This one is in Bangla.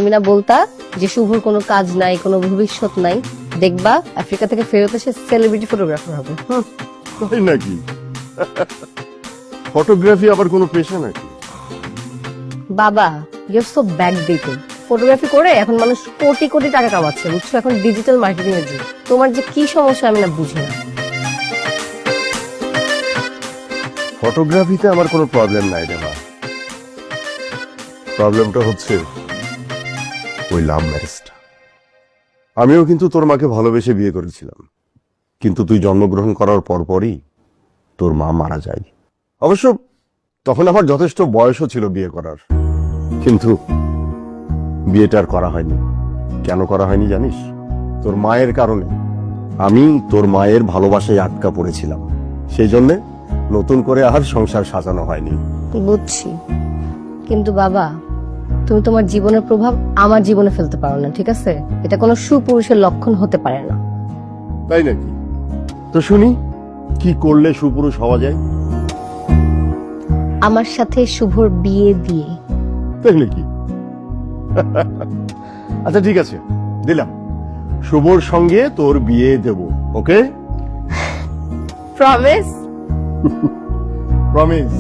তুমি না বলতা যে শুভর কোনো কাজ নাই, কোনো ভবিষ্যৎ নাই, দেখবা আফ্রিকা থেকে ফেরত এসে সেলিব্রিটি ফটোগ্রাফার হবে। তাই নাকি? ফটোগ্রাফি আবার কোনো পেশা নাকি? বাবা ইউর সো ব্যাকডেটেড। ফটোগ্রাফি করে এখন মানুষ কোটি কোটি টাকা কামাচ্ছে, বুঝছো? এখন ডিজিটাল মার্কেটিং এর যুগ। তোমার যে কি সমস্যা আমি না বুঝি না। ফটোগ্রাফিতে আমার কোনো প্রবলেম নাই রে মা। প্রবলেমটা হচ্ছে ওই লাভ ম্যারেজটা। আমিও কিন্তু তোর মাকে ভালোবেসে বিয়ে করেছিলাম, কিন্তু তুই জন্মগ্রহণ করার পরপরই তোর মা মারা যায়। অবশ্য তখন আমার যথেষ্ট বয়সও ছিল বিয়ে করার, কিন্তু বিয়েটা আর করা হয়নি। কেন করা হয়নি জানিস? তোর মায়ের কারণে। আমি তোর মায়ের ভালোবাসায় আটকা পড়েছিলাম, সেই জন্যে নতুন করে আর সংসার সাজানো হয়নি। বুঝছি, কিন্তু বাবা তুমি তোমার জীবনের প্রভাব আমার জীবনে ফেলতে পারো না, ঠিক আছে? এটা কোনো সুপুরুষের লক্ষণ হতে পারে না। তাই নাকি? তো শুনি কি করলে সুপুরুষ হওয়া যায়? আমার সাথে শুভর বিয়ে দিয়ে। তাই নাকি? আচ্ছা ঠিক আছে, দিলাম। শুভর সঙ্গে তোর বিয়ে দেব, ওকে? প্রমিস? প্রমিস।